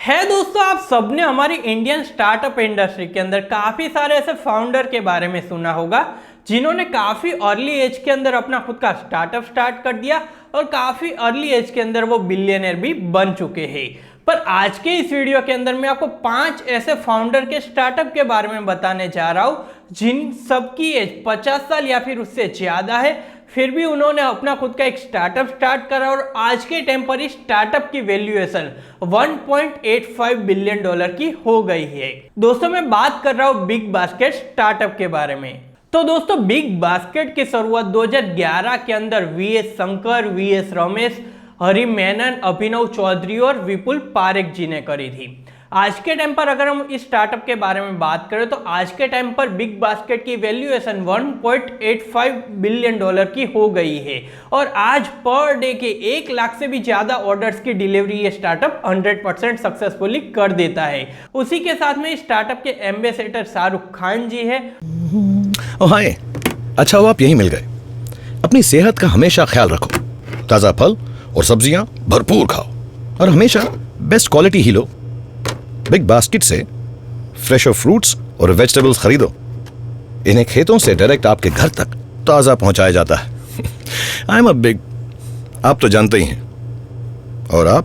है दोस्तों, आप सबने हमारी इंडियन स्टार्टअप इंडस्ट्री के अंदर काफी सारे ऐसे फाउंडर के बारे में सुना होगा जिन्होंने काफी अर्ली एज के अंदर अपना खुद का स्टार्टअप स्टार्ट कर दिया और काफी अर्ली एज के अंदर वो बिलियनर भी बन चुके हैं। पर आज के इस वीडियो के अंदर मैं आपको 5 ऐसे फाउंडर के स्टार्टअप के बारे में बताने जा रहा हूं जिन सबकी एज 50 साल या फिर उससे ज्यादा है, फिर भी उन्होंने अपना खुद का एक स्टार्टअप स्टार्ट करा और आज के टाइम पर इस स्टार्टअप की वैल्यूएशन 1.85 बिलियन डॉलर की हो गई है। दोस्तों मैं बात कर रहा हूं बिग बास्केट स्टार्टअप के बारे में। तो दोस्तों बिग बास्केट की शुरुआत 2011 के अंदर वीएस शंकर, वीएस रमेश, हरि मेनन, अभिनव चौधरी और विपुल पारेख जी ने करी थी। आज के टाइम पर अगर हम इस स्टार्टअप के बारे में बात करें तो आज के टाइम पर बिग बास्केट की वैल्यूएशन 1.85 बिलियन डॉलर की हो गई है और आज पर डे के 1 लाख से भी ज्यादा ऑर्डर्स की डिलीवरी ये स्टार्टअप 100% सक्सेसफुली कर देता है। उसी के साथ में स्टार्टअप के एम्बेसडर शाहरुख खान जी है। हाय, अच्छा हुआ आप यहीं मिल गए। अपनी सेहत का हमेशा ख्याल रखो, ताजा फल और सब्जियां भरपूर खाओ और हमेशा बेस्ट क्वालिटी ही लो। बिग बास्केट से फ्रेश फ्रूट्स और वेजिटेबल्स खरीदो। इन्हें खेतों से डायरेक्ट आपके घर तक ताजा पहुंचाया जाता है। आई एम अ बिग, आप तो जानते ही हैं। और आप?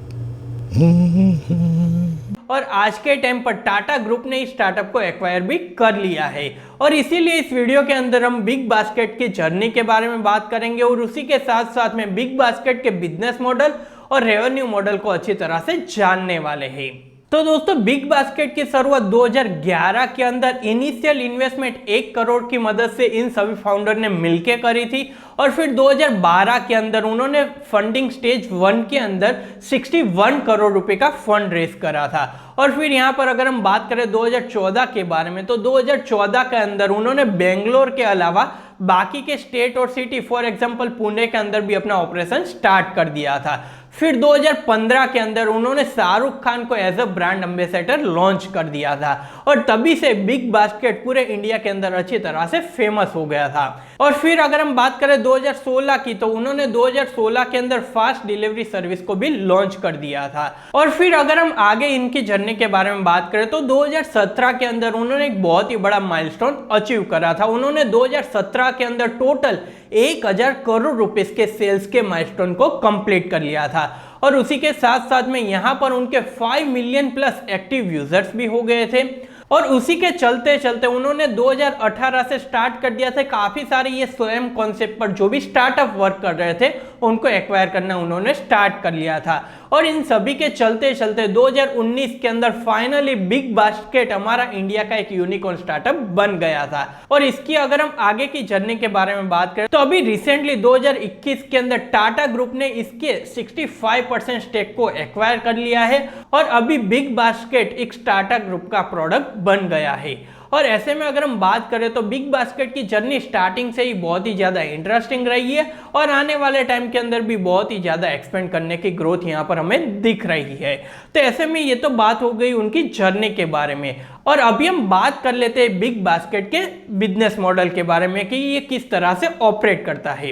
और आज के टाइम पर टाटा ग्रुप ने इस स्टार्टअप को एक्वायर भी कर लिया है और इसीलिए इस वीडियो के अंदर हम बिग बास्केट की जर्नी के बारे में बात करेंगे और उसी के साथ साथ में बिग बास्केट के बिजनेस मॉडल और रेवेन्यू मॉडल को अच्छी तरह से जानने वाले हैं। तो दोस्तों बिग बास्केट की शुरुआत 2011 के अंदर इनिशियल इन्वेस्टमेंट 1 करोड़ की मदद से इन सभी फाउंडर ने मिलकर करी थी और फिर 2012 के अंदर उन्होंने फंडिंग स्टेज 1 के अंदर 61 करोड़ रुपए का फंड रेज करा था। और फिर यहाँ पर अगर हम बात करें 2014 के बारे में तो 2014 के अंदर उन्होंने बेंगलोर के अलावा बाकी के स्टेट और सिटी फॉर एग्जांपल पुणे के अंदर भी अपना ऑपरेशन स्टार्ट कर दिया था। फिर 2015 के अंदर उन्होंने शाहरुख खान को as a brand ambassador launch कर दिया था और तभी से बिग बास्केट पूरे इंडिया के अंदर अच्छी तरह से फेमस हो गया था। और फिर अगर हम बात करें 2016 की तो उन्होंने 2016 के अंदर फास्ट डिलीवरी सर्विस को भी लॉन्च कर दिया था। और फिर अगर हम आगे इनकी जर्नी के बारे में बात करें तो 2017 के अंदर उन्होंने एक बहुत ही बड़ा माइलस्टोन अचीव करा था। उन्होंने 2017 के अंदर टोटल 1000 करोड़ रुपए के सेल्स के माइलस्टोन को कंप्लीट कर लिया था और उसी के साथ साथ में यहां पर उनके 5 मिलियन प्लस एक्टिव यूजर्स भी हो गए थे। और उसी के चलते चलते उन्होंने 2018 से स्टार्ट कर दिया था काफी सारे ये स्वयं कॉन्सेप्ट पर जो भी स्टार्टअप वर्क कर रहे थे उनको एक्वायर करना उन्होंने स्टार्ट कर लिया था। और इन सभी के चलते चलते 2019 के अंदर फाइनली बिग बास्केट हमारा इंडिया का एक यूनिकॉर्न स्टार्टअप बन गया था। और इसकी अगर हम आगे की जर्नी के बारे में बात करें तो अभी रिसेंटली 2021 के अंदर टाटा ग्रुप ने इसके 65% स्टेक को एक्वायर कर लिया है और अभी बिग बास्केट एक टाटा ग्रुप का प्रोडक्ट बन गया है। और ऐसे में अगर हम बात करें तो बिग बास्केट की जर्नी स्टार्टिंग से ही बहुत ही ज्यादा इंटरेस्टिंग रही है और आने वाले टाइम के अंदर भी बहुत ही ज्यादा एक्सपेंड करने की ग्रोथ यहाँ पर हमें दिख रही है। तो ऐसे में ये तो बात हो गई उनकी जर्नी के बारे में और अभी हम बात कर लेते हैं बिग बास्केट के बिजनेस मॉडल के बारे में कि ये किस तरह से ऑपरेट करता है।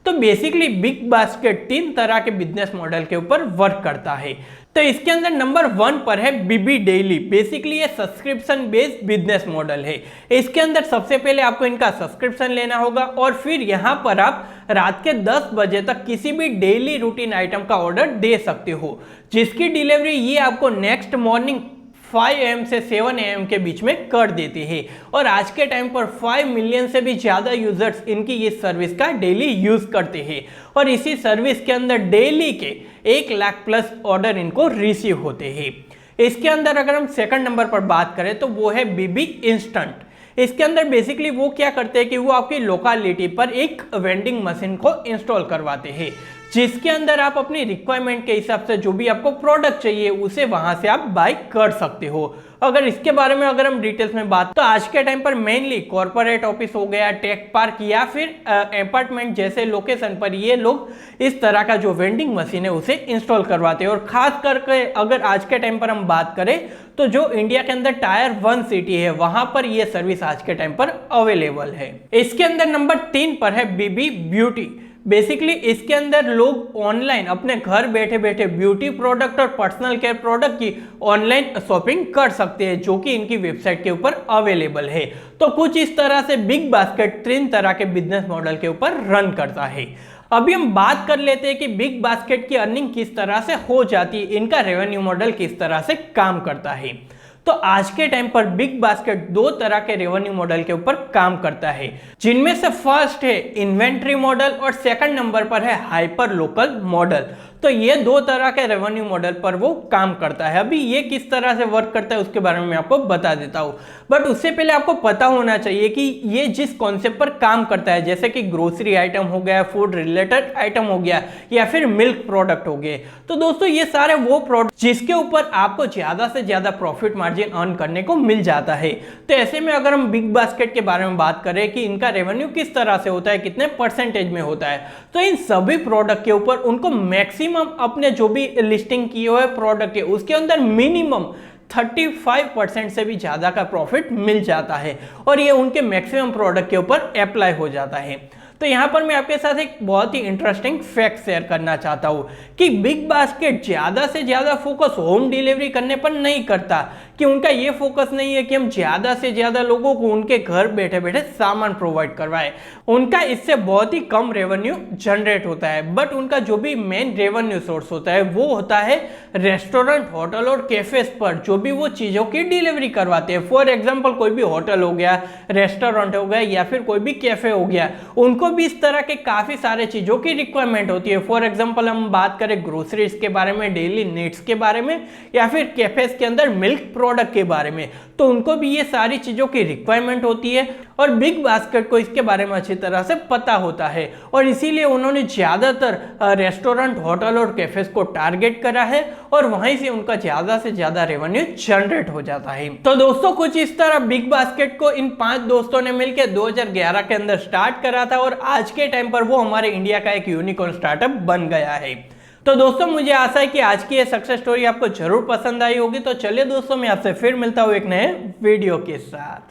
तो बेसिकली बिग बास्केट 3 तरह के बिजनेस मॉडल के ऊपर वर्क करता है। तो इसके अंदर नंबर 1 पर है बीबी डेली। बेसिकली ये सब्सक्रिप्शन बेस्ड बिजनेस मॉडल है। इसके अंदर सबसे पहले आपको इनका सब्सक्रिप्शन लेना होगा और फिर यहाँ पर आप रात के 10 बजे तक किसी भी डेली रूटीन आइटम का ऑर्डर दे सकते हो जिसकी डिलीवरी ये आपको नेक्स्ट मॉर्निंग 5 AM से 7 AM के बीच में कर देते हैं। और आज के टाइम पर 5 मिलियन से भी ज्यादा यूजर्स इनकी इस सर्विस का डेली यूज करते हैं और इसी सर्विस के अंदर डेली के 1 लाख प्लस ऑर्डर इनको रिसीव होते हैं। इसके अंदर अगर हम सेकंड नंबर पर बात करें तो वो है बीबी इंस्टेंट। इसके अंदर बेसिकली वो क्या करते हैं कि वो आपकी लोकेलिटी पर एक वेंडिंग मशीन को इंस्टॉल करवाते हैं जिसके अंदर आप अपनी रिक्वायरमेंट के हिसाब से जो भी आपको प्रोडक्ट चाहिए उसे वहां से आप बाय कर सकते हो। अगर इसके बारे में अगर हम डिटेल्स में बात तो आज के टाइम पर मेनली कॉर्पोरेट ऑफिस हो गया, टेक पार्क या फिर अपार्टमेंट जैसे लोकेशन पर ये लोग इस तरह का जो वेंडिंग मशीन है उसे इंस्टॉल करवाते हैं। और खास करके अगर आज के टाइम पर हम बात करें तो जो इंडिया के अंदर टायर 1 सिटी है वहां पर यह सर्विस आज के टाइम पर अवेलेबल है। इसके अंदर नंबर 3 पर है बीबी ब्यूटी। बेसिकली इसके अंदर लोग ऑनलाइन अपने घर बैठे बैठे ब्यूटी प्रोडक्ट और पर्सनल केयर प्रोडक्ट की ऑनलाइन शॉपिंग कर सकते हैं, जो कि इनकी वेबसाइट के ऊपर अवेलेबल है। तो कुछ इस तरह से बिग बास्केट 3 तरह के बिजनेस मॉडल के ऊपर रन करता है। अभी हम बात कर लेते हैं कि बिग बास्केट की अर्निंग किस तरह से हो जाती है, इनका रेवेन्यू मॉडल किस तरह से काम करता है। तो आज के टाइम पर बिग बास्केट 2 तरह के रेवेन्यू मॉडल के ऊपर काम करता है, जिनमें से फर्स्ट है इन्वेंट्री मॉडल और सेकंड नंबर पर है हाइपर लोकल मॉडल। तो ये 2 तरह के रेवेन्यू मॉडल पर वो काम करता है। अभी ये किस तरह से वर्क करता है उसके बारे में मैं आपको बता देता हूँ, बट उससे पहले आपको पता होना चाहिए कि ये जिस कॉन्सेप्ट पर काम करता है, जैसे कि ग्रोसरी आइटम हो गया, फूड रिलेटेड आइटम हो गया, या फिर मिल्क प्रोडक्ट हो गए, तो दोस्तों ये सारे वो प्रोडक्ट जिसके ऊपर आपको ज्यादा से ज्यादा प्रॉफिट मार्जिन अर्न करने को मिल जाता है। तो ऐसे में अगर हम बिग बास्केट के बारे में बात करें कि इनका रेवेन्यू किस तरह से होता है, कितने परसेंटेज में होता है, तो इन सभी प्रोडक्ट के ऊपर उनको मैक्सिमम अपने जो भी लिस्टिंग किए हुए प्रोडक्ट है उसके अंदर मिनिमम 35% से भी ज्यादा का प्रॉफिट मिल जाता है, और ये उनके मैक्सिमम प्रोडक्ट के ऊपर अप्लाई हो जाता है। तो यहां पर मैं आपके साथ एक बहुत ही इंटरेस्टिंग फैक्ट शेयर करना चाहता हूं कि बिग बास्केट ज्यादा से ज्यादा फोकस होम डिलीवरी करने पर नहीं करता, कि उनका ये फोकस नहीं है कि हम ज्यादा से ज्यादा लोगों को उनके घर बैठे बैठे सामान प्रोवाइड करवाएं। उनका इससे बहुत ही कम रेवेन्यू जनरेट होता है, बट उनका जो भी मेन रेवेन्यू सोर्स होता है वो होता है रेस्टोरेंट, होटल और कैफेज पर जो भी वो चीजों की डिलीवरी करवाते हैं। फॉर एग्जाम्पल कोई भी होटल हो गया, रेस्टोरेंट हो गया, या फिर कोई भी कैफे हो गया, उनको भी इस तरह के काफी सारे चीजों की रिक्वायरमेंट होती है। फॉर एग्जांपल हम बात करें ग्रोसरीज के बारे में, डेली नीड्स के बारे में, या फिर कैफेज के अंदर मिल्क प्रोडक्ट के बारे में, तो उनको भी ये सारी चीजों की रिक्वायरमेंट होती है, और बिग बास्केट को इसके बारे में अच्छी तरह से पता होता है, और इसीलिए उन्होंने ज्यादातर रेस्टोरेंट, होटल और कैफेज को टारगेट करा है, और वहीं से उनका ज्यादा से ज्यादा रेवेन्यू जनरेट हो जाता है। तो दोस्तों कुछ इस तरह बिग बास्केट को इन 5 दोस्तों ने मिलकर 2011 के अंदर स्टार्ट करा था, और आज के टाइम पर वो हमारे इंडिया का एक यूनिकॉर्न स्टार्टअप बन गया है। तो दोस्तों मुझे आशा है कि आज की ये सक्सेस स्टोरी आपको जरूर पसंद आई होगी। तो चलिए दोस्तों, मैं आपसे फिर मिलता हूं एक नए वीडियो के साथ।